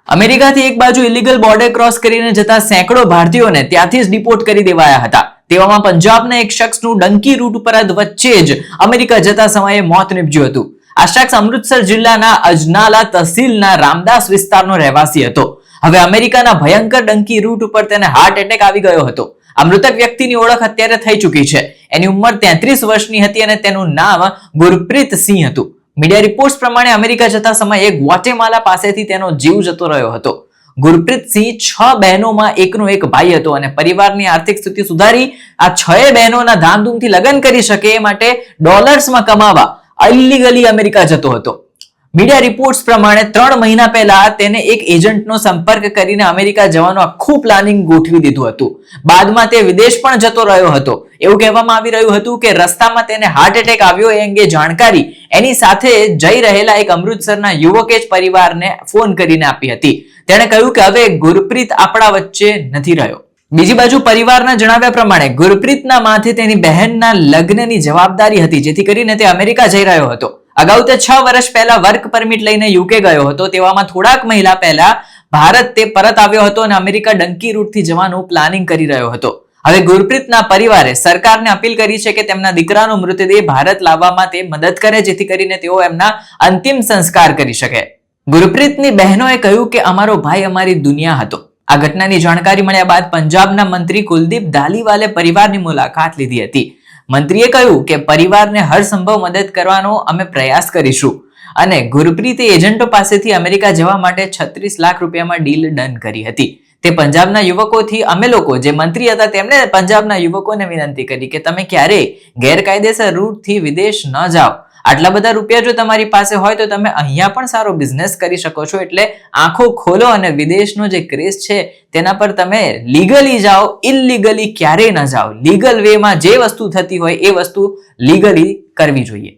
અમેરિકાથી એક બાજુ ઇલીગલ બોર્ડર ક્રોસ કરીને જતા સેંકડો ભારતીયોને ત્યાંથી જ ડિપોર્ટ કરી દેવાયા હતા. તેવામાં પંજાબના એક શખ્સનું ડંકી રૂટ ઉપર વચ્ચે જ અમેરિકા જતા સમયે મોત નીપજ્યું હતું. આ શખ્સ અમૃતસર જિલ્લાના અજનાલા તહસીલના રામદાસ વિસ્તારનો રહેવાસી હતો. હવે અમેરિકાના ભયંકર ડંકી રૂટ ઉપર તેને હાર્ટ એટેક આવી ગયો હતો. આ મૃતક વ્યક્તિની ઓળખ અત્યારે થઈ ચૂકી છે. એની ઉંમર 33 વર્ષની હતી અને તેનું નામ ગુરપ્રીત સિંહ હતું. મીડિયા રિપોર્ટ્સ પ્રમાણે અમેરિકા જતા સમયે ગ્વાટેમાલા પાસેથી તેનો જીવ જતો રહ્યો હતો. ગુરપ્રીત સિંહ 6 બહેનોમાં એકનો એક ભાઈ હતો અને પરિવારની આર્થિક સ્થિતિ સુધારી આ 6 બહેનોના ધામધૂમથી લગ્ન કરી શકે એ માટે ડોલર્સમાં કમાવા ઇલીગલી અમેરિકા જતો હતો. મીડિયા રિપોર્ટ્સ પ્રમાણે 3 મહિના પહેલા તેને એક એજન્ટનો સંપર્ક કરીને અમેરિકા જવાનું આખું પ્લાનિંગ ગોઠવી દીધું હતું. બાદમાં તે વિદેશ પણ જતો રહ્યો હતો. એવું કહેવામાં આવી રહ્યું હતું કે રસ્તામાં તેને હાર્ટ એટેક આવ્યો એ અંગે જાણકારી એની સાથે જઈ રહેલા એક અમૃતસરના યુવકે જ પરિવારને ફોન કરીને આપી હતી. તેણે કહ્યું કે હવે ગુરપ્રીત આપણા વચ્ચે નથી રહ્યો. બીજી બાજુ પરિવારના જણાવ્યા પ્રમાણે ગુરપ્રીતના માથે તેની બહેનના લગ્નની જવાબદારી હતી, જેથી કરીને તે અમેરિકા જઈ રહ્યો હતો. અગાઉ તે 6 વર્ષ પહેલા વર્ક પરમિટ લઈને યુકે ગયો હતો. તેવામાં થોડાક મહિના પહેલા ભારત તે પરત આવ્યો હતો અને અમેરિકા ડંકી રૂટથી જવાનું પ્લાનિંગ કરી રહ્યો હતો. હવે ગુરપ્રીતના પરિવારે સરકારને અપીલ કરી છે કે તેમના દીકરાનો મૃતદેહ ભારત લાવવામાં તે મદદ કરે, જેથી કરીને તેઓ એમના અંતિમ સંસ્કાર કરી શકે. ગુરપ્રીતની બહેનોએ કહ્યું કે અમારો ભાઈ અમારી દુનિયા હતો. આ ઘટનાની જાણકારી મળ્યા બાદ પંજાબના મંત્રી કુલદીપ ધાલીવાલે પરિવારની મુલાકાત લીધી હતી. મંત્રીએ કહ્યું કે પરિવારને હરસંભવ મદદ કરવાનો અમે પ્રયાસ કરીશું અને ગુરપ્રીતે એજન્ટો પાસેથી અમેરિકા જવા માટે 36 લાખ રૂપિયામાં ડીલ ડન કરી હતી. તે પંજાબના યુવકોથી અમે લોકો જે મંત્રી હતા તેમણે પંજાબના યુવકોને વિનંતી કરી કે તમે ક્યારેય ગેરકાયદેસર રૂટથી વિદેશ ન જાઓ. આટલા બધા રૂપિયા જો તમારી પાસે હોય તો તમે અહીંયા પણ સારો બિઝનેસ કરી શકો છો. એટલે આંખો ખોલો અને વિદેશનો જે ક્રેઝ છે તેના પર તમે લીગલી જાઓ, ઇલીગલી ક્યારેય ન જાઓ. લીગલ વેમાં જે વસ્તુ થતી હોય એ વસ્તુ લીગલી કરવી જોઈએ.